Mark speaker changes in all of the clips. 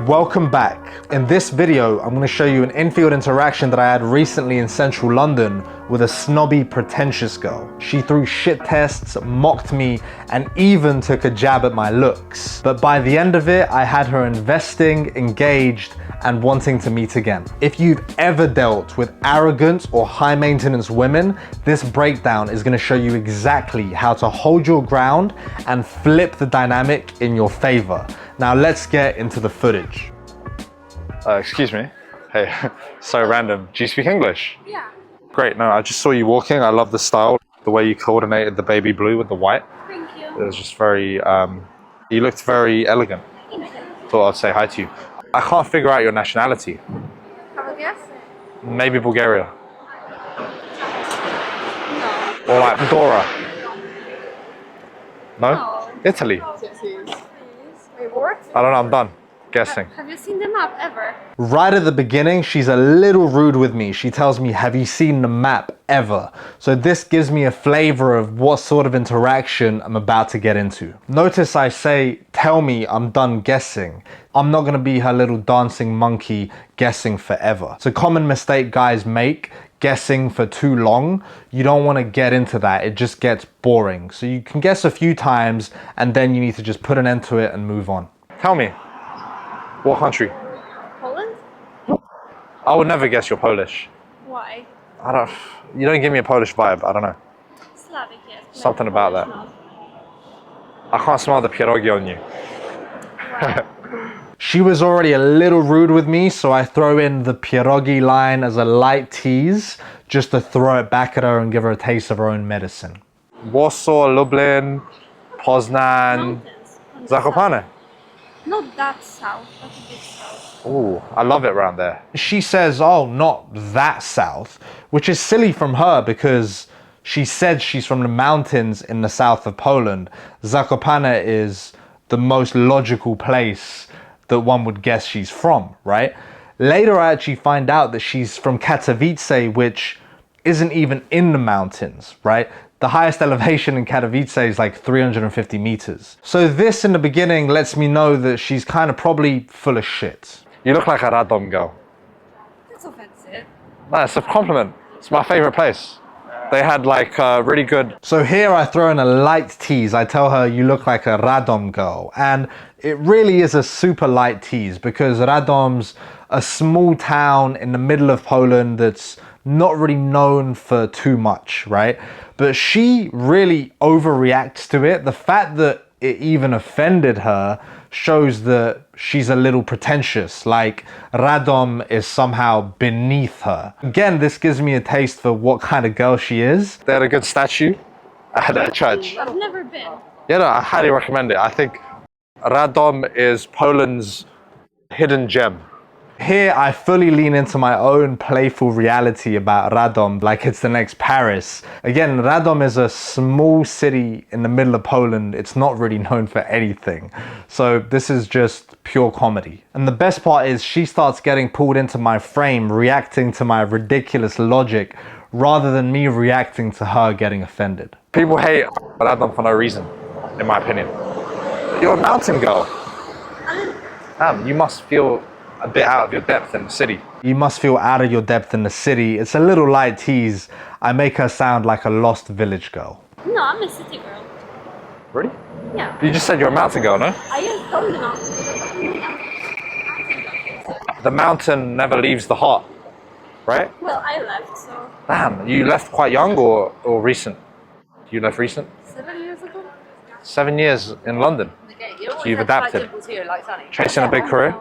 Speaker 1: Welcome back. In this video, I'm going to show you an infield interaction that I had recently in central London with a snobby, pretentious girl. She threw shit tests, mocked me, and even took a jab at my looks. But by the end of it, I had her investing, engaged, and wanting to meet again. If you've ever dealt with arrogant or high maintenance women, this breakdown is going to show you exactly how to hold your ground and flip the dynamic in your favor. Now let's get into the footage.
Speaker 2: Excuse me. Hey, so random. Do you speak English?
Speaker 3: Yeah.
Speaker 2: Great. No, I just saw you walking. I love the style, the way you coordinated the baby blue with the white.
Speaker 3: Thank you.
Speaker 2: It was just very, you looked very elegant. Thought I'd say hi to you. I can't figure out your nationality.
Speaker 3: Have a guess?
Speaker 2: Maybe Bulgaria.
Speaker 3: No.
Speaker 2: Or like Andorra. No?
Speaker 3: No.
Speaker 2: Italy.
Speaker 3: Wait, what?
Speaker 2: I don't know, I'm done guessing.
Speaker 3: Have you seen the map ever?
Speaker 1: Right at the beginning, she's a little rude with me. She tells me, have you seen the map ever? So this gives me a flavor of what sort of interaction I'm about to get into. Notice I say, tell me, I'm done guessing. I'm not gonna be her little dancing monkey guessing forever. It's a common mistake guys make, guessing for too long. You don't wanna get into that, it just gets boring. So you can guess a few times and then you need to just put an end to it and move on.
Speaker 2: Tell me, what country?
Speaker 3: Poland?
Speaker 2: I would never guess you're Polish.
Speaker 3: Why?
Speaker 2: You don't give me a Polish vibe, I don't know.
Speaker 3: Slavic, yes.
Speaker 2: Something about that.
Speaker 3: No.
Speaker 2: I can't smell the pierogi on you.
Speaker 1: She was already a little rude with me, so I throw in the pierogi line as a light tease, just to throw it back at her and give her a taste of her own medicine.
Speaker 2: Warsaw, Lublin, Poznan,
Speaker 3: Mountains.
Speaker 2: Zakopane.
Speaker 3: Not that south, but a bit south.
Speaker 2: Ooh, I love it around there.
Speaker 1: She says, oh, not that south, which is silly from her because she said she's from the mountains in the south of Poland. Zakopane is the most logical place that one would guess she's from, right? Later, I actually find out that she's from Katowice, which isn't even in the mountains, right? The highest elevation in Katowice is like 350 meters. So this in the beginning lets me know that she's kind of probably full of shit.
Speaker 2: You look like a Radom girl.
Speaker 3: That's offensive.
Speaker 2: No, it's a compliment. It's my favorite place. They had like really good...
Speaker 1: So here I throw in a light tease. I tell her you look like a Radom girl. And it really is a super light tease because Radom's a small town in the middle of Poland that's not really known for too much, right? But she really overreacts to it. The fact that it even offended her shows that she's a little pretentious, like Radom is somehow beneath her. Again, this gives me a taste for what kind of girl she is.
Speaker 2: They had a good statue at their church.
Speaker 3: I've never been.
Speaker 2: Yeah, no, I highly recommend it. I think Radom is Poland's hidden gem.
Speaker 1: Here, I fully lean into my own playful reality about Radom, like it's the next Paris. Again, Radom is a small city in the middle of Poland. It's not really known for anything. So this is just pure comedy. And the best part is she starts getting pulled into my frame, reacting to my ridiculous logic, rather than me reacting to her getting offended.
Speaker 2: People hate Radom for no reason, in my opinion. You're a mountain girl. Damn, you must feel a bit out of your depth in the city.
Speaker 1: You must feel out of your depth in the city. It's a little light tease. I make her sound like a lost village girl.
Speaker 3: No, I'm a city girl.
Speaker 2: Really?
Speaker 3: Yeah.
Speaker 2: You just said you're a mountain girl, no?
Speaker 3: I am from the mountain.
Speaker 2: The mountain never leaves the heart, right?
Speaker 3: Well, I left, so
Speaker 2: Damn, you left quite young or recent? You left recent?
Speaker 3: 7 years ago.
Speaker 2: 7 years in London. So you've adapted. Chasing a big career?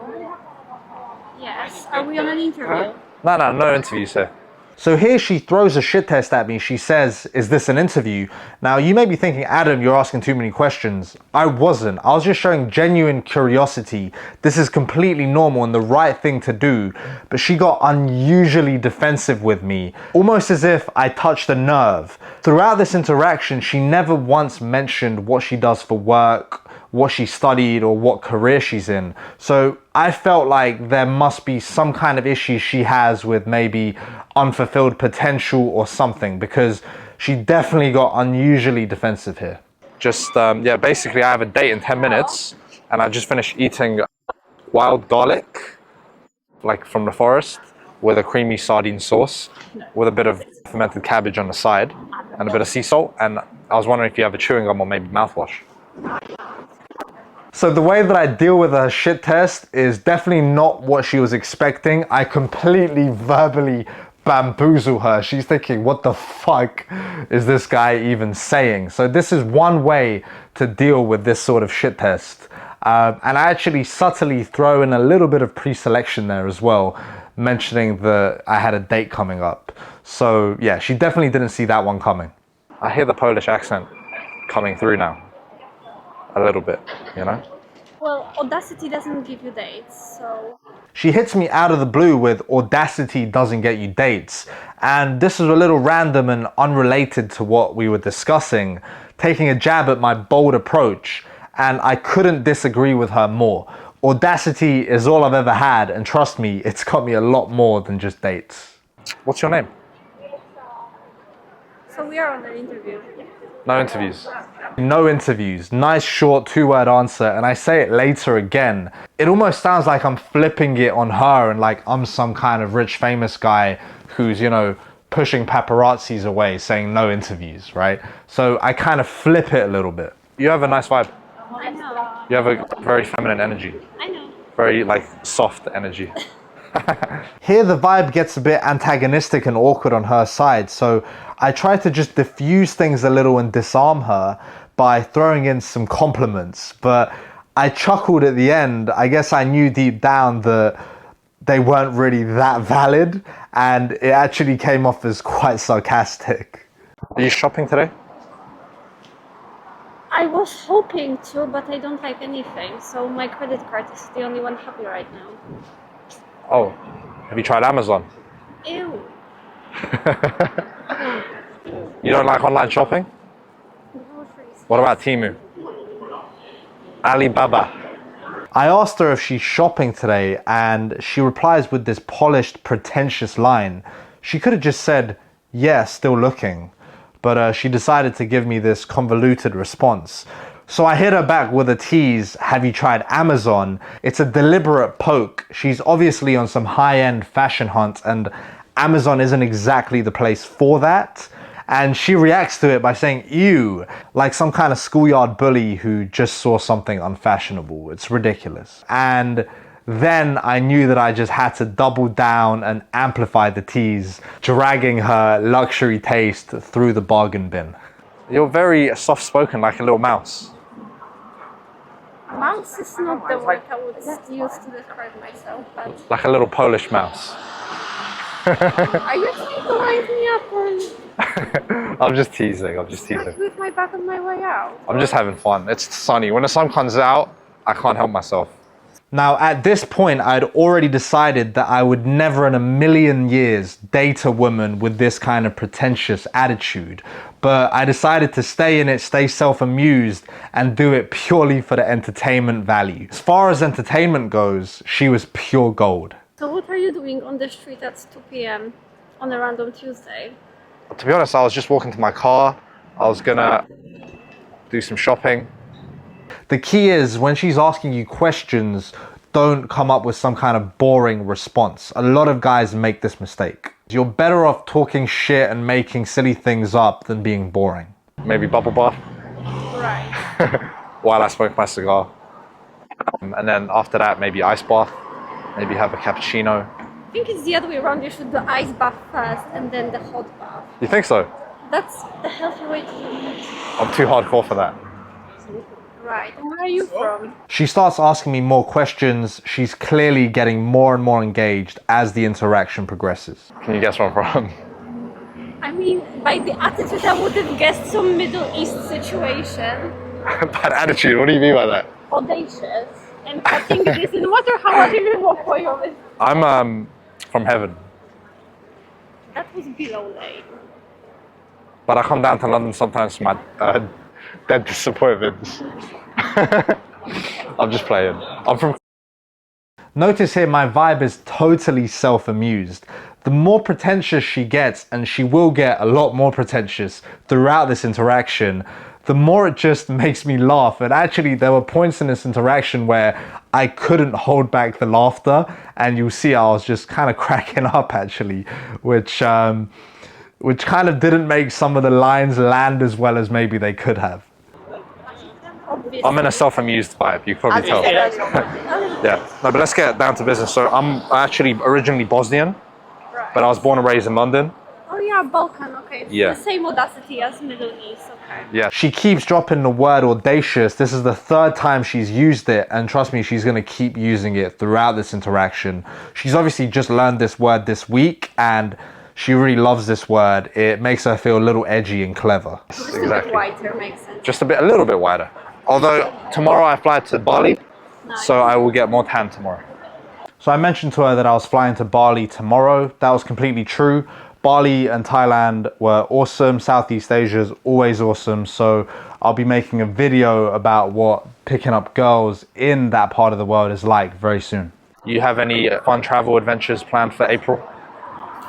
Speaker 3: Yes. Are we on an interview?
Speaker 2: No interviews here.
Speaker 1: So here she throws a shit test at me. She says, is this an interview? Now you may be thinking, Adam, you're asking too many questions. I wasn't. I was just showing genuine curiosity. This is completely normal and the right thing to do. But she got unusually defensive with me, almost as if I touched a nerve. Throughout this interaction, she never once mentioned what she does for work, what she studied, or what career she's in. So I felt like there must be some kind of issue she has with maybe unfulfilled potential or something, because she definitely got unusually defensive here.
Speaker 2: Just, yeah, basically I have a date in 10 minutes and I just finished eating wild garlic, like from the forest, with a creamy sardine sauce, with a bit of fermented cabbage on the side, and a bit of sea salt. And I was wondering if you have a chewing gum or maybe mouthwash.
Speaker 1: So the way that I deal with her shit test is definitely not what she was expecting. I completely verbally bamboozle her. She's thinking, what the fuck is this guy even saying? So this is one way to deal with this sort of shit test. And I actually subtly throw in a little bit of preselection there as well, mentioning that I had a date coming up. So yeah, she definitely didn't see that one coming.
Speaker 2: I hear the Polish accent coming through now. A little bit, you know?
Speaker 3: Well, Audacity doesn't give you dates, so...
Speaker 1: She hits me out of the blue with Audacity doesn't get you dates. And this is a little random and unrelated to what we were discussing, taking a jab at my bold approach, and I couldn't disagree with her more. Audacity is all I've ever had, and trust me, it's got me a lot more than just dates.
Speaker 2: What's your name?
Speaker 3: So we are on an interview.
Speaker 2: No interviews.
Speaker 1: No interviews. Nice short two-word answer, and I say it later again. It almost sounds like I'm flipping it on her and like I'm some kind of rich famous guy who's, you know, pushing paparazzis away saying no interviews, right? So I kind of flip it a little bit.
Speaker 2: You have a nice vibe.
Speaker 3: I know.
Speaker 2: You have a very feminine energy.
Speaker 3: I know.
Speaker 2: Very like soft energy.
Speaker 1: Here the vibe gets a bit antagonistic and awkward on her side, so I try to just diffuse things a little and disarm her by throwing in some compliments, but I chuckled at the end. I guess I knew deep down that they weren't really that valid, and it actually came off as quite sarcastic.
Speaker 2: Are you shopping today?
Speaker 3: I was hoping to, but I don't like anything, so my credit card is the only one happy right now.
Speaker 2: Oh, have you tried Amazon?
Speaker 3: Ew.
Speaker 2: You don't like online shopping?
Speaker 3: Groceries.
Speaker 2: What about Temu? Alibaba.
Speaker 1: I asked her if she's shopping today, and she replies with this polished, pretentious line. She could have just said, yeah, still looking. But she decided to give me this convoluted response. So I hit her back with a tease, have you tried Amazon? It's a deliberate poke. She's obviously on some high-end fashion hunt, and Amazon isn't exactly the place for that. And she reacts to it by saying, ew, like some kind of schoolyard bully who just saw something unfashionable. It's ridiculous. And then I knew that I just had to double down and amplify the tease, dragging her luxury taste through the bargain bin.
Speaker 2: You're very soft-spoken, like a little mouse.
Speaker 3: Mouse is not the word I would use to describe myself, but...
Speaker 2: Like a little Polish mouse.
Speaker 3: Are you trying to wind me up or...
Speaker 2: I'm just teasing, I'm just teasing.
Speaker 3: with my back on my way out?
Speaker 2: I'm just having fun. It's sunny. When the sun comes out, I can't help myself.
Speaker 1: Now, at this point, I'd already decided that I would never in a million years date a woman with this kind of pretentious attitude. But I decided to stay in it, stay self-amused, and do it purely for the entertainment value. As far as entertainment goes, she was pure gold.
Speaker 3: So what are you doing on the street at 2 p.m. on a random Tuesday?
Speaker 2: To be honest, I was just walking to my car. I was gonna do some shopping.
Speaker 1: The key is, when she's asking you questions, don't come up with some kind of boring response. A lot of guys make this mistake. You're better off talking shit and making silly things up than being boring.
Speaker 2: Maybe bubble bath
Speaker 3: Right.
Speaker 2: while I smoke my cigar. And then after that, maybe ice bath. Maybe have a cappuccino.
Speaker 3: I think it's the other way around. You should do ice bath first and then the hot bath.
Speaker 2: You think so?
Speaker 3: That's the healthy way to do it.
Speaker 2: I'm too hardcore for that.
Speaker 3: Right. And where are you from?
Speaker 1: She starts asking me more questions. She's clearly getting more and more engaged as the interaction progresses.
Speaker 2: Can you guess where I'm from?
Speaker 3: I mean, by the attitude, I would have guessed some Middle East situation.
Speaker 2: Bad attitude, what do you mean by that?
Speaker 3: Audacious. And I think it is no matter how much you walk for you.
Speaker 2: I'm from heaven.
Speaker 3: That was below lane.
Speaker 2: But I come down to London sometimes for my dead disappointments. I'm just playing. I'm from...
Speaker 1: Notice here my vibe is totally self-amused. The more pretentious she gets, and she will get a lot more pretentious throughout this interaction, the more it just makes me laugh. And actually, there were points in this interaction where I couldn't hold back the laughter, and you'll see I was just kind of cracking up actually, which kind of didn't make some of the lines land as well as maybe they could have.
Speaker 2: I'm in a self-amused vibe, you can probably tell. Yeah, no, but let's get down to business. So I'm actually originally Bosnian, but I was born and raised in London.
Speaker 3: Oh yeah, Balkan, okay. It's
Speaker 2: Yeah.
Speaker 3: the same audacity as Middle East, okay.
Speaker 2: Yeah,
Speaker 1: She keeps dropping the word audacious. This is the third time she's used it, and trust me, she's going to keep using it throughout this interaction. She's obviously just learned this word this week, and she really loves this word. It makes her feel a little edgy and clever.
Speaker 3: Just a bit whiter makes sense.
Speaker 2: just a little bit wider. Although tomorrow I fly to Bali,
Speaker 3: Nice.
Speaker 2: so I will get more tan tomorrow.
Speaker 1: So I mentioned to her that I was flying to Bali tomorrow. That was completely true. Bali and Thailand were awesome. Southeast Asia is always awesome. So I'll be making a video about what picking up girls in that part of the world is like very soon.
Speaker 2: You have any fun travel adventures planned for April?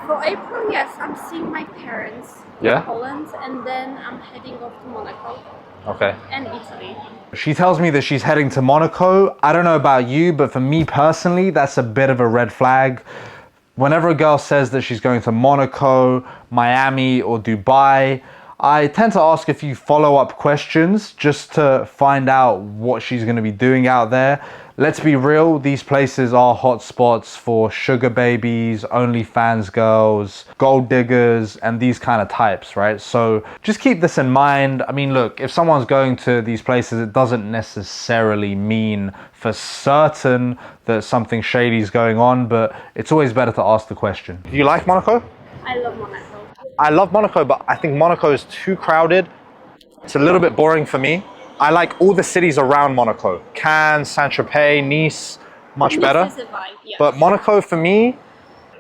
Speaker 3: For April, yes, I'm seeing my parents
Speaker 2: Yeah?
Speaker 3: in Poland, and then I'm heading off to Monaco
Speaker 2: Okay.
Speaker 3: and Italy.
Speaker 1: She tells me that she's heading to Monaco. I don't know about you, but for me personally, that's a bit of a red flag. Whenever a girl says that she's going to Monaco, Miami, or Dubai, I tend to ask a few follow-up questions just to find out what she's going to be doing out there. Let's be real, these places are hot spots for sugar babies, OnlyFans girls, gold diggers, and these kind of types, right? So just keep this in mind. I mean, look, if someone's going to these places, it doesn't necessarily mean for certain that something shady is going on, but it's always better to ask the question.
Speaker 2: Do you like Monaco?
Speaker 3: I love Monaco.
Speaker 2: I love Monaco, but I think Monaco is too crowded. It's a little bit boring for me. I like all the cities around Monaco. Cannes, Saint-Tropez, Nice, much better.
Speaker 3: This is a vibe, yes.
Speaker 2: But Monaco, for me,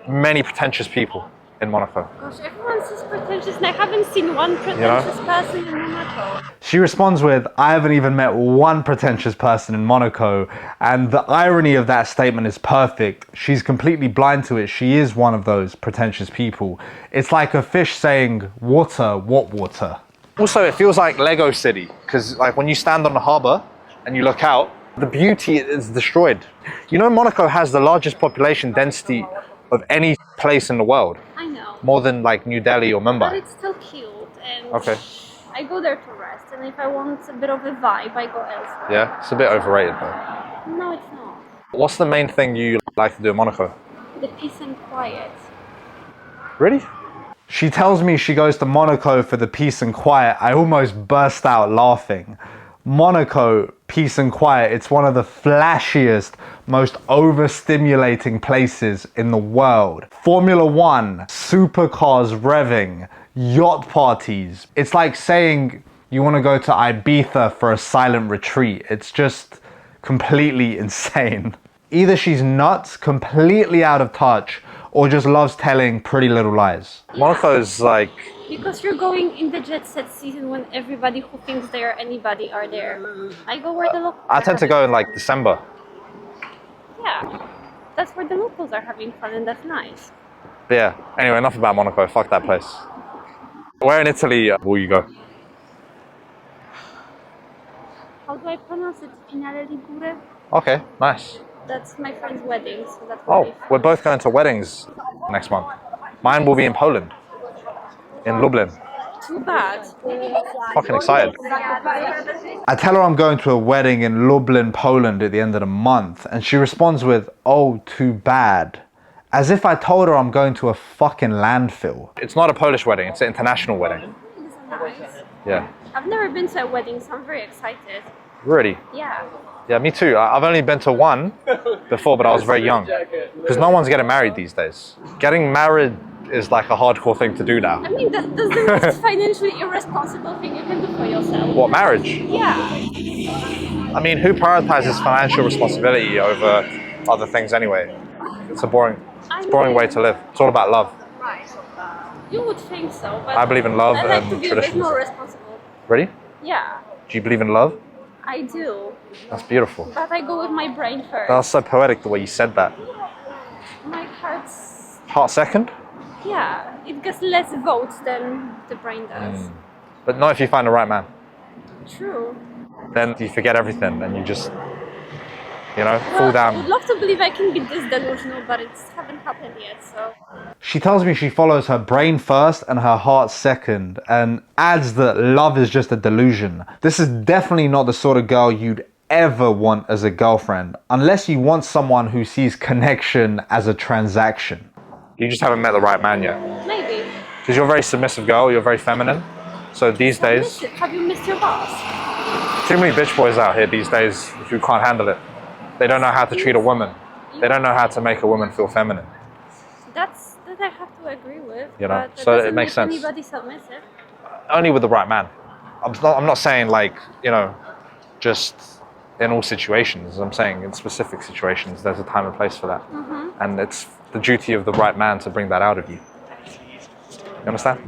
Speaker 2: many pretentious people in Monaco.
Speaker 3: Gosh, everyone says pretentious, and I haven't seen one pretentious person in Monaco.
Speaker 1: She responds with, I haven't even met one pretentious person in Monaco. And the irony of that statement is perfect. She's completely blind to it. She is one of those pretentious people. It's like a fish saying, water, what water?
Speaker 2: Also, it feels like Lego City, because like when you stand on the harbor and you look out, the beauty is destroyed. You know, Monaco has the largest population density of any place in the world,
Speaker 3: I know.
Speaker 2: more than like New Delhi or
Speaker 3: But
Speaker 2: Mumbai.
Speaker 3: it's still cute, and
Speaker 2: Okay.
Speaker 3: I go there to rest, and if I want a bit of a vibe, I go elsewhere.
Speaker 2: Yeah, it's a bit overrated though.
Speaker 3: No, it's not.
Speaker 2: What's the main thing you like to do in Monaco?
Speaker 3: The peace and quiet.
Speaker 2: Really?
Speaker 1: She tells me she goes to Monaco for the peace and quiet. I almost burst out laughing. Monaco, peace and quiet. It's one of the flashiest, most overstimulating places in the world. Formula One, supercars revving, yacht parties. It's like saying you want to go to Ibiza for a silent retreat. It's just completely insane. Either she's nuts, completely out of touch, or just loves telling pretty little lies.
Speaker 2: Monaco is like,
Speaker 3: Because you're going in the jet set season when everybody who thinks they're anybody are there. I go where the locals
Speaker 2: I tend to go in like December.
Speaker 3: Yeah. That's where the locals are having fun, and that's nice.
Speaker 2: But yeah, anyway, enough about Monaco. Fuck that place. Where in Italy will you go?
Speaker 3: How do I pronounce it? Finale Ligure?
Speaker 2: Okay, nice.
Speaker 3: That's my friend's wedding, so that's what
Speaker 2: Oh, we're both going to weddings next month. Mine will be in Poland, in Lublin.
Speaker 3: Too bad.
Speaker 2: Fucking excited.
Speaker 1: I tell her I'm going to a wedding in Lublin, Poland at the end of the month, and she responds with, oh, too bad. As if I told her I'm going to a fucking landfill.
Speaker 2: It's not a Polish wedding, it's an international wedding.
Speaker 3: It's nice.
Speaker 2: Yeah.
Speaker 3: I've never been to a wedding, so I'm very excited.
Speaker 2: Really?
Speaker 3: Yeah.
Speaker 2: Yeah, me too. I've only been to one before, but I was very young. Because no one's getting married these days. Getting married is like a hardcore thing to do now.
Speaker 3: I mean, that's the most financially irresponsible thing you can do for yourself.
Speaker 2: What, marriage?
Speaker 3: Yeah.
Speaker 2: I mean, who prioritizes financial responsibility over other things anyway? It's a boring way to live. It's all about love.
Speaker 3: You would think so, but
Speaker 2: I believe in love
Speaker 3: I like
Speaker 2: and
Speaker 3: to be a bit
Speaker 2: traditions.
Speaker 3: more responsible.
Speaker 2: Really?
Speaker 3: Yeah,
Speaker 2: Do you believe in love?
Speaker 3: I do.
Speaker 2: That's beautiful.
Speaker 3: But I go with my brain first.
Speaker 2: That was so poetic the way you said that.
Speaker 3: My heart's...
Speaker 2: Heart second?
Speaker 3: Yeah, it gets less votes than the brain does.
Speaker 2: But not if you find the right man.
Speaker 3: True.
Speaker 2: then you forget everything and you just, fall
Speaker 3: Well, I would
Speaker 2: down.
Speaker 3: love to believe I can be this delusional, but it hasn't happened yet, so.
Speaker 1: She tells me she follows her brain first and her heart second, and adds that love is just a delusion. This is definitely not the sort of girl you'd ever want as a girlfriend, unless you want someone who sees connection as a transaction.
Speaker 2: You just haven't met the right man yet.
Speaker 3: Maybe.
Speaker 2: Because you're a very submissive girl, you're very feminine. So these days,
Speaker 3: Have you missed your boss?
Speaker 2: too many bitch boys out here these days who can't handle it. They don't know how to treat a woman. They don't know how to make a woman feel feminine.
Speaker 3: That I have to agree with.
Speaker 2: You know,
Speaker 3: but
Speaker 2: so it
Speaker 3: doesn't
Speaker 2: makes
Speaker 3: make
Speaker 2: sense.
Speaker 3: Anybody submissive.
Speaker 2: Only with the right man. I'm not saying like, just in all situations. I'm saying in specific situations, there's a time and place for that. And it's the duty of the right man to bring that out of you. You understand?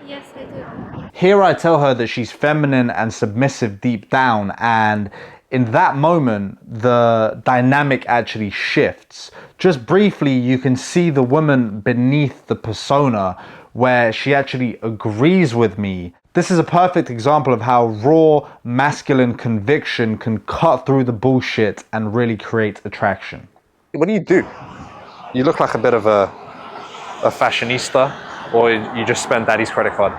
Speaker 3: Yes, I do.
Speaker 1: Here I tell her that she's feminine and submissive deep down, and in that moment, the dynamic actually shifts. Just briefly, you can see the woman beneath the persona where she actually agrees with me. This is a perfect example of how raw masculine conviction can cut through the bullshit and really create attraction.
Speaker 2: What do? You look like a bit of a fashionista, or you just spend daddy's credit card.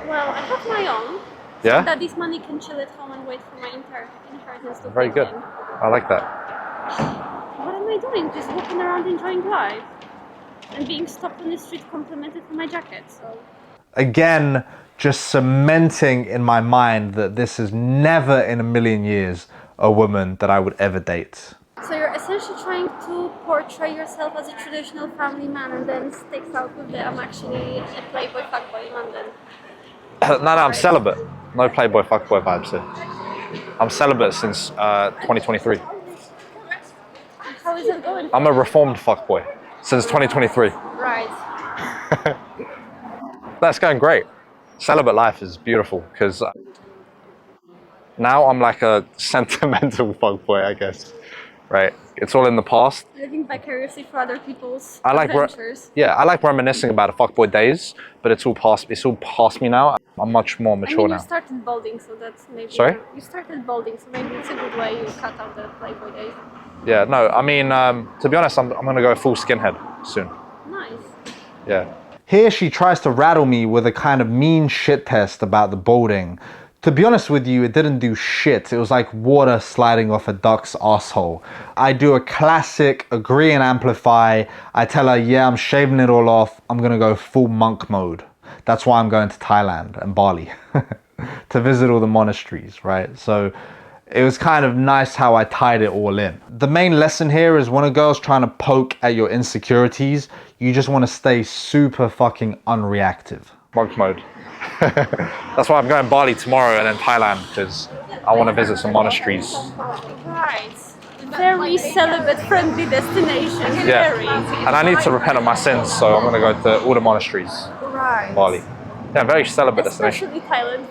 Speaker 3: Well, I have my own.
Speaker 2: Yeah?
Speaker 3: So that this money can chill at home and wait for my inheritance to
Speaker 2: Very
Speaker 3: kick
Speaker 2: good.
Speaker 3: in.
Speaker 2: I like that.
Speaker 3: What am I doing? Just walking around enjoying life. And being stopped on the street complimented for my jacket, so...
Speaker 1: Again, just cementing in my mind that this is never in a million years a woman that I would ever date.
Speaker 3: So you're essentially trying to portray yourself as a traditional family man and then sticks out with the I'm actually a playboy fuckboy man then.
Speaker 2: No, I'm celibate. No playboy fuckboy vibes here. I'm celibate since 2023.
Speaker 3: How is it going?
Speaker 2: I'm a reformed fuckboy since 2023.
Speaker 3: Right.
Speaker 2: That's going great. Celibate life is beautiful because now I'm like a sentimental fuckboy, I guess. Right? It's all in the past.
Speaker 3: Living vicariously for other people's
Speaker 2: I like
Speaker 3: adventures.
Speaker 2: I like reminiscing about the fuckboy days, but it's all past me now. I'm much more mature
Speaker 3: You
Speaker 2: now.
Speaker 3: started balding, so that's maybe...
Speaker 2: Sorry?
Speaker 3: You started balding, so maybe it's a good way you cut out the playboy days.
Speaker 2: Yeah, no, I mean, to be honest, I'm going to go full skinhead soon.
Speaker 3: Nice.
Speaker 2: Yeah.
Speaker 1: Here she tries to rattle me with a kind of mean shit test about the balding. To be honest with you, it didn't do shit. It was like water sliding off a duck's asshole. I do a classic agree and amplify. I tell her, yeah, I'm shaving it all off. I'm gonna go full monk mode. That's why I'm going to Thailand and Bali to visit all the monasteries, right? So it was kind of nice how I tied it all in. The main lesson here is when a girl's trying to poke at your insecurities, you just want to stay super fucking unreactive.
Speaker 2: Monk mode. That's why I'm going Bali tomorrow and then Thailand because I want to visit some monasteries.
Speaker 3: Right. Very celibate-friendly destination.
Speaker 2: Yeah.
Speaker 3: Very.
Speaker 2: And I need to repent of my sins, so I'm going to go to all the monasteries
Speaker 3: Right.
Speaker 2: in Bali. Yeah, very celibate destination.
Speaker 3: Especially Thailand,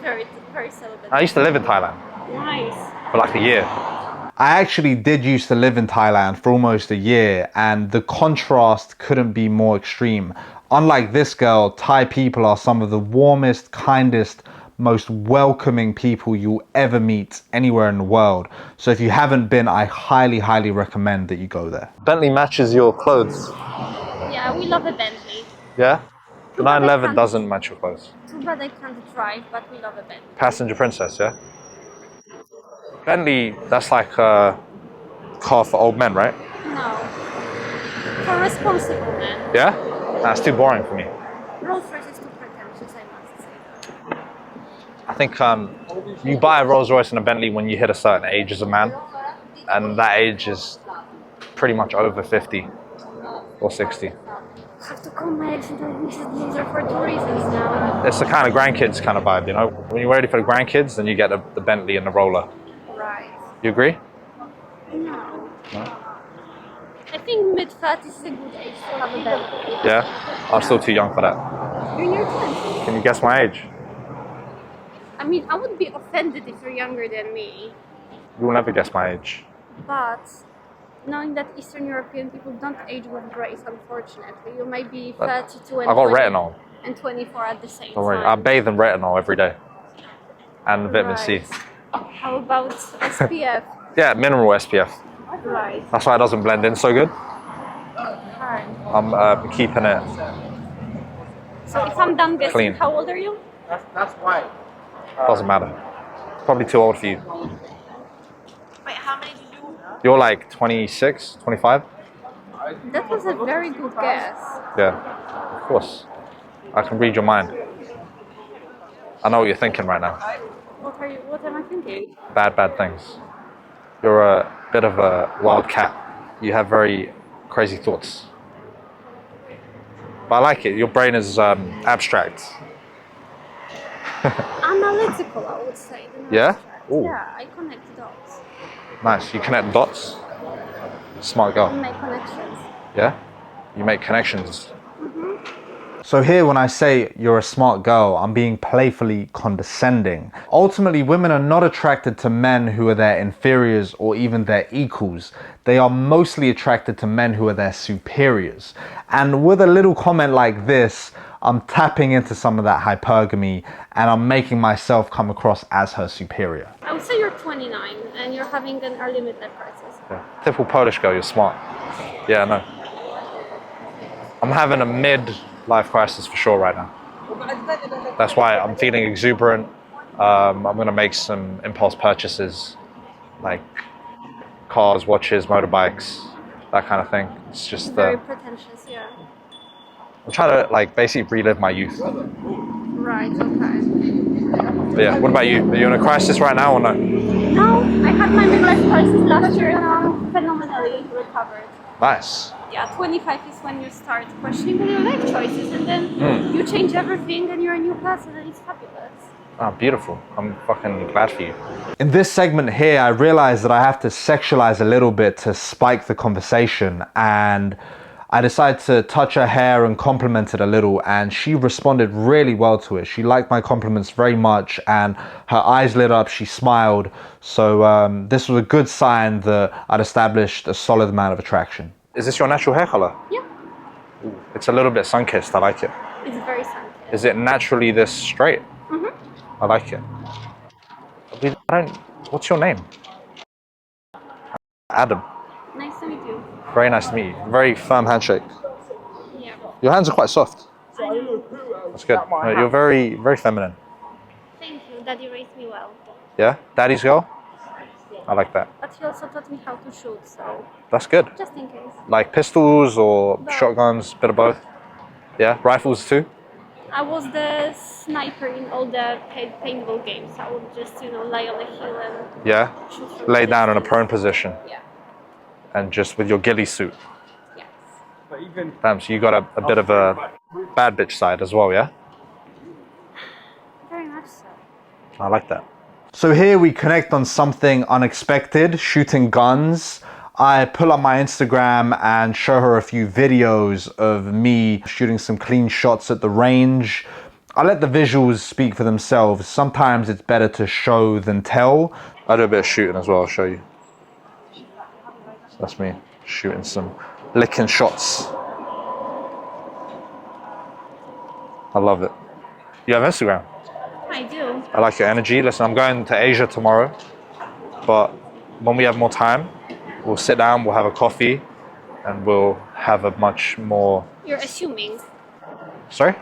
Speaker 3: very celibate.
Speaker 2: I used to live in Thailand
Speaker 3: Nice.
Speaker 2: for like a year.
Speaker 1: I actually did used to live in Thailand for almost a year, and the contrast couldn't be more extreme. Unlike this girl, Thai people are some of the warmest, kindest, most welcoming people you'll ever meet anywhere in the world. So if you haven't been, I highly, highly recommend that you go there.
Speaker 2: Bentley matches your clothes.
Speaker 3: Yeah, we love a Bentley.
Speaker 2: Yeah? The
Speaker 3: Too bad I
Speaker 2: 911
Speaker 3: can't-
Speaker 2: doesn't match your clothes.
Speaker 3: Too bad I can't drive, but we love a Bentley.
Speaker 2: Passenger princess, yeah? Bentley, that's like a car for old men, right?
Speaker 3: No. For responsible men.
Speaker 2: Yeah? That's too boring for me.
Speaker 3: Rolls-Royce is too pretentious, I must say.
Speaker 2: I think you buy a Rolls Royce and a Bentley when you hit a certain age as a man, and that age is pretty much over 50 or 60.
Speaker 3: I have to call my ex and tell him these are for 2 reasons now.
Speaker 2: It's the kind of grandkids kind of vibe, you know? When you're ready for the grandkids, then you get the Bentley and the roller.
Speaker 3: Right.
Speaker 2: You agree?
Speaker 3: No. I think mid-30s is a good age to have a Bentley.
Speaker 2: Yeah? I'm still too young for that.
Speaker 3: You're in your 20s.
Speaker 2: Can you guess my age?
Speaker 3: I mean, I would be offended if you're younger than me,
Speaker 2: You will never guess my age.
Speaker 3: but knowing that Eastern European people don't age with grace, unfortunately, you might be 32 and
Speaker 2: I got
Speaker 3: 20
Speaker 2: retinol.
Speaker 3: and 24 at the same
Speaker 2: Don't worry. I
Speaker 3: time.
Speaker 2: bathe in retinol every day. and vitamin C.
Speaker 3: How about SPF?
Speaker 2: Yeah, minimal SPF.
Speaker 3: Right.
Speaker 2: That's why it doesn't blend in so good.
Speaker 3: Right.
Speaker 2: I'm keeping it
Speaker 3: So if I'm done guessing,
Speaker 2: clean.
Speaker 3: how old are you?
Speaker 2: Doesn't matter. Probably too old for you.
Speaker 3: Wait, how many did you?
Speaker 2: You're like 26, 25?
Speaker 3: That was a very good guess.
Speaker 2: Yeah, of course. I can read your mind. I know what you're thinking right now.
Speaker 3: What am I thinking?
Speaker 2: Bad things. You're a bit of a wild cat. You have very crazy thoughts. But I like it. Your brain is abstract.
Speaker 3: Analytical, I would say.
Speaker 2: Yeah? Ooh.
Speaker 3: Yeah, I connect dots.
Speaker 2: Nice. You connect dots. Smart girl.
Speaker 3: And make connections.
Speaker 2: Yeah? You make connections.
Speaker 1: So here when I say you're a smart girl, I'm being playfully condescending. Ultimately, women are not attracted to men who are their inferiors or even their equals. They are mostly attracted to men who are their superiors. And with a little comment like this, I'm tapping into some of that hypergamy and I'm making myself come across as her superior.
Speaker 3: I would say you're 29 and you're having an early midlife crisis.
Speaker 2: Yeah. Typical Polish girl, you're smart. Yeah, no. I'm having a mid-life crisis for sure right now. That's why I'm feeling exuberant. I'm gonna make some impulse purchases, like cars, watches, motorbikes, that kind of thing. It's just
Speaker 3: Very pretentious, yeah.
Speaker 2: I'm trying to like basically relive my youth.
Speaker 3: Right, okay.
Speaker 2: But yeah, what about you? Are you in a crisis right now or no?
Speaker 3: No, I had my midlife crisis last year and I'm phenomenally recovered.
Speaker 2: Nice.
Speaker 3: Yeah, 25 is when you start questioning all your life choices and then you change everything and you're a new person and it's fabulous.
Speaker 2: Oh, beautiful. I'm fucking glad for you.
Speaker 1: In this segment here, I realized that I have to sexualize a little bit to spike the conversation, and I decided to touch her hair and compliment it a little, and she responded really well to it. She liked my compliments very much and her eyes lit up, she smiled. So this was a good sign that I'd established a solid amount of attraction.
Speaker 2: Is this your natural hair color?
Speaker 3: Yeah,
Speaker 2: It's a little bit sun-kissed. I like it.
Speaker 3: it's very sun-kissed.
Speaker 2: Is it naturally this straight? I like it. What's your name? Adam.
Speaker 3: Nice to meet you.
Speaker 2: Very nice to meet you. Very firm handshake.
Speaker 3: Yeah.
Speaker 2: Your hands are quite soft.
Speaker 3: I know.
Speaker 2: That's good. No, you're very, very feminine.
Speaker 3: Thank you. Daddy raised me well.
Speaker 2: Yeah? Daddy's girl? I like that.
Speaker 3: But he also taught me how to shoot, so
Speaker 2: That's good.
Speaker 3: just in case.
Speaker 2: Like pistols or
Speaker 3: Both.
Speaker 2: shotguns, bit of both? Yeah? Rifles too?
Speaker 3: I was the sniper in all the paintball games. I would just, lie on a hill and
Speaker 2: Yeah?
Speaker 3: shoot from
Speaker 2: Lay
Speaker 3: a
Speaker 2: down in a
Speaker 3: distance.
Speaker 2: prone position
Speaker 3: Yeah.
Speaker 2: and just with your ghillie suit.
Speaker 3: Yes.
Speaker 2: Damn, so you got a bit of a bad bitch side as well, yeah?
Speaker 3: Very much so.
Speaker 2: I like that.
Speaker 1: So here we connect on something unexpected, shooting guns. I pull up my Instagram and show her a few videos of me shooting some clean shots at the range. I let the visuals speak for themselves. Sometimes it's better to show than tell.
Speaker 2: I do a bit of shooting as well, I'll show you. That's me, shooting some licking shots. I love it. You have Instagram?
Speaker 3: I do.
Speaker 2: I like your energy. Listen, I'm going to Asia tomorrow, but when we have more time, we'll sit down, we'll have a coffee, and we'll have a much more...
Speaker 3: You're assuming.
Speaker 2: Sorry?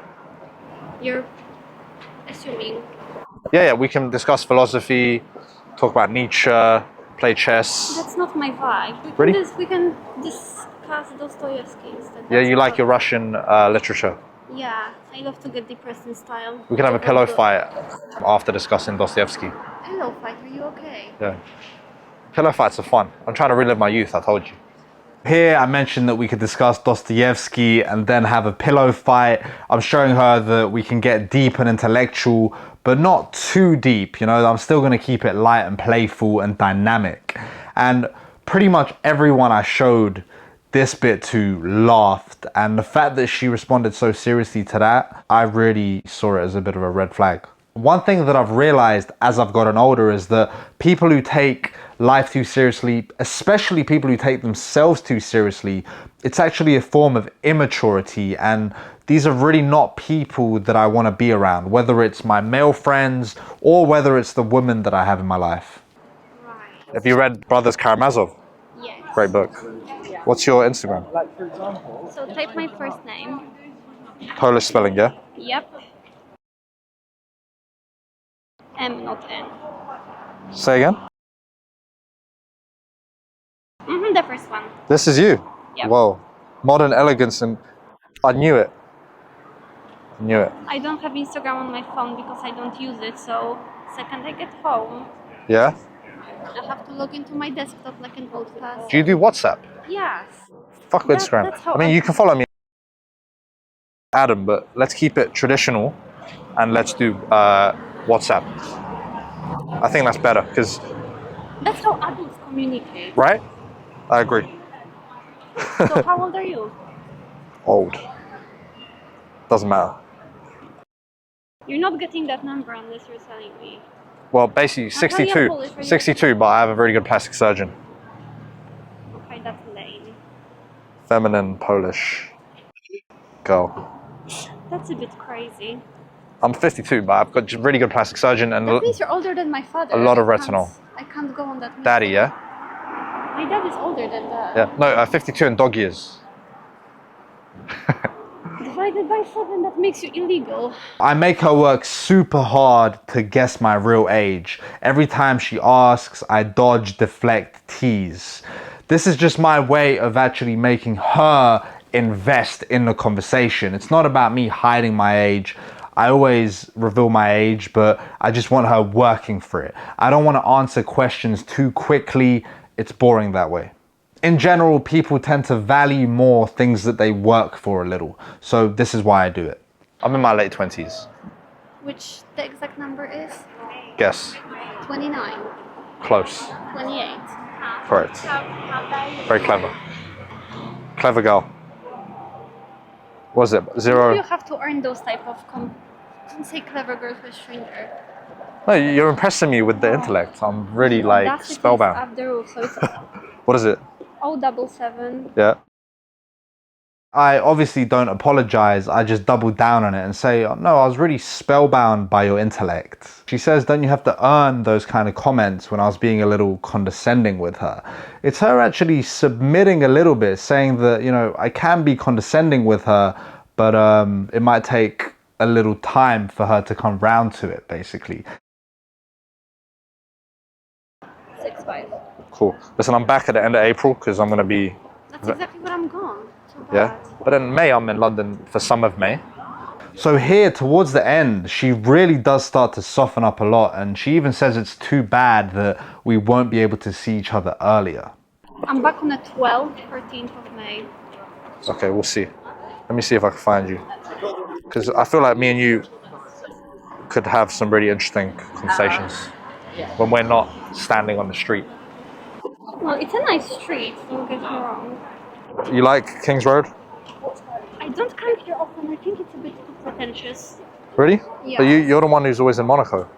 Speaker 3: You're assuming.
Speaker 2: Yeah, we can discuss philosophy, talk about Nietzsche, play chess.
Speaker 3: That's not my vibe.
Speaker 2: Really?
Speaker 3: We can discuss Dostoevsky instead.
Speaker 2: Yeah,
Speaker 3: That's
Speaker 2: you like
Speaker 3: about-
Speaker 2: your Russian literature.
Speaker 3: Yeah, I love to get depressed in style.
Speaker 2: We can have a pillow fight after discussing Dostoevsky.
Speaker 3: Pillow fight, are you okay?
Speaker 2: Yeah. Pillow fights are fun. I'm trying to relive my youth, I told you.
Speaker 1: Here I mentioned that we could discuss Dostoevsky and then have a pillow fight. I'm showing her that we can get deep and intellectual, but not too deep. I'm still going to keep it light and playful and dynamic. And pretty much everyone I showed this bit to laughed, and the fact that she responded so seriously to that, I really saw it as a bit of a red flag. One thing that I've realized as I've gotten older is that people who take life too seriously, especially people who take themselves too seriously, it's actually a form of immaturity, and these are really not people that I want to be around, whether it's my male friends or whether it's the women that I have in my life.
Speaker 3: Right.
Speaker 2: Have you read Brothers Karamazov?
Speaker 3: Yes.
Speaker 2: Great book. What's your Instagram?
Speaker 3: So type my first name.
Speaker 2: Polish spelling, yeah?
Speaker 3: Yep. M, not N.
Speaker 2: Say again?
Speaker 3: The first one.
Speaker 2: This is you?
Speaker 3: Yep.
Speaker 2: Whoa. Modern elegance, and I knew it. I knew it.
Speaker 3: I don't have Instagram on my phone because I don't use it, so second I get home,
Speaker 2: Yeah?
Speaker 3: I have to log into my desktop like an old person.
Speaker 2: Do you do WhatsApp?
Speaker 3: Yes.
Speaker 2: Fuck Instagram.
Speaker 3: That's how
Speaker 2: I mean, you can follow me, Adam, but let's keep it traditional and let's do WhatsApp. I think that's better, because,
Speaker 3: That's how adults communicate.
Speaker 2: right? I agree.
Speaker 3: So how old are you?
Speaker 2: Old. Doesn't matter.
Speaker 3: You're not getting that number unless you're telling me.
Speaker 2: Well, basically,
Speaker 3: How are you
Speaker 2: 62.
Speaker 3: Polish? Are you-
Speaker 2: 62, but I have a very good plastic surgeon.
Speaker 3: Okay, that's lame.
Speaker 2: Feminine Polish girl.
Speaker 3: That's a bit crazy.
Speaker 2: I'm 52, but I've got a really good plastic surgeon and
Speaker 3: That means you're older than my father.
Speaker 2: a lot of
Speaker 3: I can't-
Speaker 2: retinol.
Speaker 3: I can't go on that.
Speaker 2: Daddy, yeah?
Speaker 3: My dad is older than that.
Speaker 2: Yeah. No, 52 in dog years.
Speaker 3: Divided by 7, that makes you illegal.
Speaker 1: I make her work super hard to guess my real age. Every time she asks, I dodge, deflect, tease. This is just my way of actually making her invest in the conversation. It's not about me hiding my age. I always reveal my age, but I just want her working for it. I don't want to answer questions too quickly. It's boring that way. In general, people tend to value more things that they work for a little. So this is why I do it.
Speaker 2: I'm in my late 20s.
Speaker 3: Which the exact number is?
Speaker 2: Guess.
Speaker 3: 29.
Speaker 2: Close.
Speaker 3: 28.
Speaker 2: Correct. Very clever. Clever girl. What was it?
Speaker 3: You
Speaker 2: Zero?
Speaker 3: have to earn those type of don't say clever girls with stranger.
Speaker 2: No, you're impressing me with the intellect. I'm really like
Speaker 3: Audacity is
Speaker 2: spellbound.
Speaker 3: up the roof, so it's
Speaker 2: What is it?
Speaker 3: 077.
Speaker 2: Yeah.
Speaker 1: I obviously don't apologize. I just double down on it and say, oh, no, I was really spellbound by your intellect. She says, don't you have to earn those kind of comments when I was being a little condescending with her? It's her actually submitting a little bit, saying that, you know, I can be condescending with her, but it might take a little time for her to come round to it, basically.
Speaker 3: 65.
Speaker 2: Cool. Listen, I'm back at the end of April because I'm going to be...
Speaker 3: That's exactly what I'm gone. Too bad.
Speaker 2: Yeah. But in May, I'm in London for some of May.
Speaker 1: So here, towards the end, she really does start to soften up a lot, and she even says it's too bad that we won't be able to see each other earlier.
Speaker 3: I'm back on the 12th, 13th of May.
Speaker 2: Okay, we'll see. Let me see if I can find you. Because I feel like me and you could have some really interesting conversations when we're not standing on the street.
Speaker 3: Well, it's a nice street, don't get me wrong.
Speaker 2: You like King's Road?
Speaker 3: I don't come here often, I think it's a bit too pretentious.
Speaker 2: Really?
Speaker 3: Yeah.
Speaker 2: But you're the one who's always in Monaco.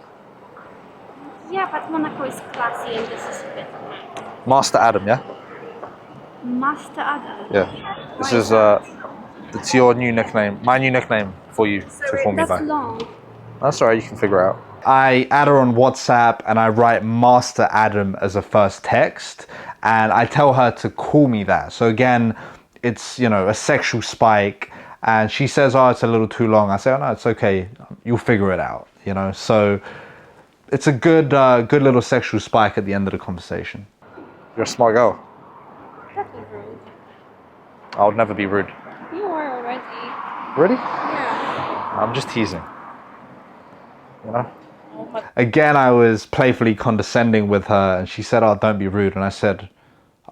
Speaker 3: Yeah, but Monaco is classy and this is a bit...
Speaker 2: Master Adam, yeah?
Speaker 3: Master Adam.
Speaker 2: Yeah. This
Speaker 3: Why
Speaker 2: is
Speaker 3: that?
Speaker 2: it's your new nickname, my new nickname for you to call me
Speaker 3: That's
Speaker 2: by.
Speaker 3: long.
Speaker 2: That's alright, you can figure it out.
Speaker 1: I add her on WhatsApp and I write Master Adam as a first text, and I tell her to call me that. So again, it's, you know, a sexual spike, and she says, oh, it's a little too long. I say, oh no, it's okay, you'll figure it out, you know. So it's a good little sexual spike at the end of the conversation.
Speaker 2: You're a smart girl.
Speaker 3: That was rude.
Speaker 2: I would never be rude.
Speaker 3: You are already.
Speaker 2: Really?
Speaker 3: Yeah.
Speaker 2: I'm just teasing. You know?
Speaker 1: Again, I was playfully condescending with her, and she said, oh, don't be rude. And I said,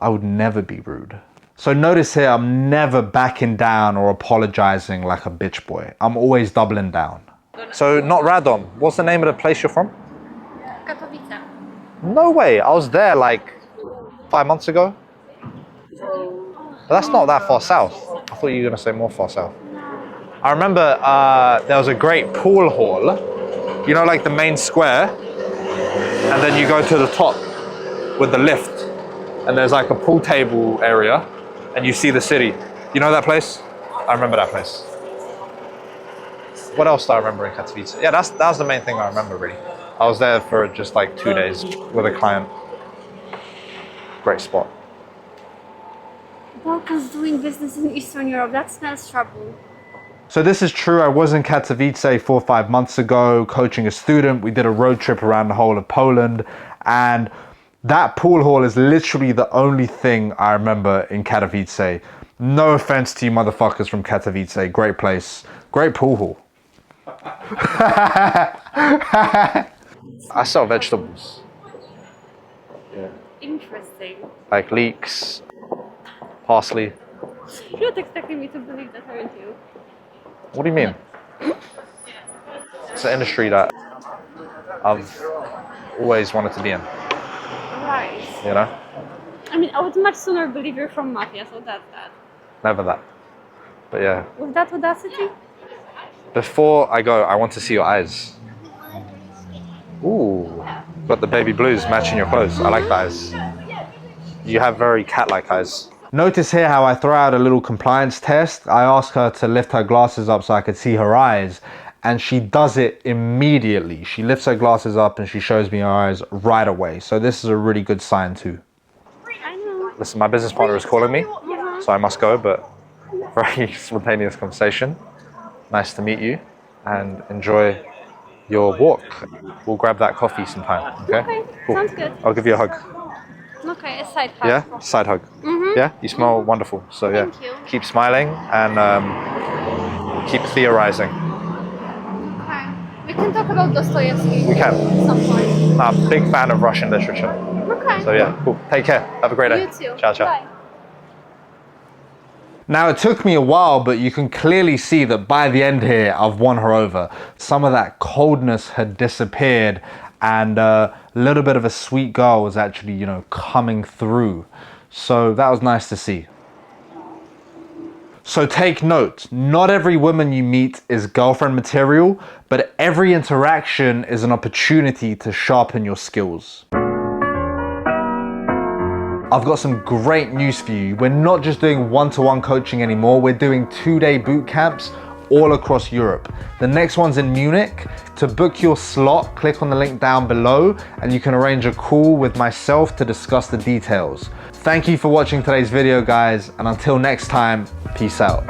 Speaker 1: I would never be rude. So notice here, I'm never backing down or apologizing like a bitch boy. I'm always doubling down.
Speaker 2: So, not Radom. What's the name of the place you're from?
Speaker 3: Katowice.
Speaker 2: No way. I was there like 5 months ago. But that's not that far south. I thought you were going to say more far south. I remember there was a great pool hall you know, like the main square, and then you go to the top with the lift, and there's like a pool table area, and you see the city. You know that place? I remember that place. What else do I remember in Katowice? Yeah, that was the main thing I remember, really. I was there for just like 2 days with a client. Great spot.
Speaker 3: Balkans doing business in Eastern Europe, that smells trouble.
Speaker 1: So this is true. I was in Katowice 4 or 5 months ago coaching a student. We did a road trip around the whole of Poland, and that pool hall is literally the only thing I remember in Katowice. No offense to you motherfuckers from Katowice. Great place. Great pool hall.
Speaker 2: I sell vegetables. Yeah.
Speaker 3: Interesting.
Speaker 2: Like leeks, parsley.
Speaker 3: You're not expecting me to believe that, aren't you?
Speaker 2: What do you mean? It's an industry that I've always wanted to be in,
Speaker 3: Right.
Speaker 2: you know?
Speaker 3: I mean, I would much sooner believe you're from Mafia, so that's that.
Speaker 2: Never that. But yeah.
Speaker 3: With that audacity?
Speaker 2: Before I go, I want to see your eyes. Ooh, got the baby blues matching your clothes. I like the eyes. You have very cat-like eyes.
Speaker 1: Notice here how I throw out a little compliance test. I ask her to lift her glasses up so I could see her eyes, and she does it immediately. She lifts her glasses up and she shows me her eyes right away. So this is a really good sign too.
Speaker 3: I know.
Speaker 2: Listen, my business partner is calling me, so I must go, but very spontaneous conversation. Nice to meet you, and enjoy your walk. We'll grab that coffee sometime, okay?
Speaker 3: Okay,
Speaker 2: Cool.
Speaker 3: sounds good.
Speaker 2: I'll give you a hug.
Speaker 3: Okay, a side hug.
Speaker 2: Yeah? Side hug. Yeah? You smell wonderful. So yeah,
Speaker 3: Thank you.
Speaker 2: keep smiling and keep theorizing.
Speaker 3: Okay. We can talk about Dostoevsky.
Speaker 2: We can.
Speaker 3: At some point.
Speaker 2: I'm a big fan of Russian literature.
Speaker 3: Okay.
Speaker 2: So yeah, cool. Take care. Have a great day.
Speaker 3: You too.
Speaker 2: Ciao, ciao.
Speaker 3: Bye.
Speaker 1: Now it took me a while, but you can clearly see that by the end here, I've won her over. Some of that coldness had disappeared, and a little bit of a sweet girl was actually, you know, coming through. So that was nice to see. So take note, not every woman you meet is girlfriend material, but every interaction is an opportunity to sharpen your skills. I've got some great news for you. We're not just doing one-to-one coaching anymore, we're doing 2-day boot camps all across Europe. The next one's in Munich. To book your slot, click on the link down below and you can arrange a call with myself to discuss the details. Thank you for watching today's video, guys, and until next time, peace out.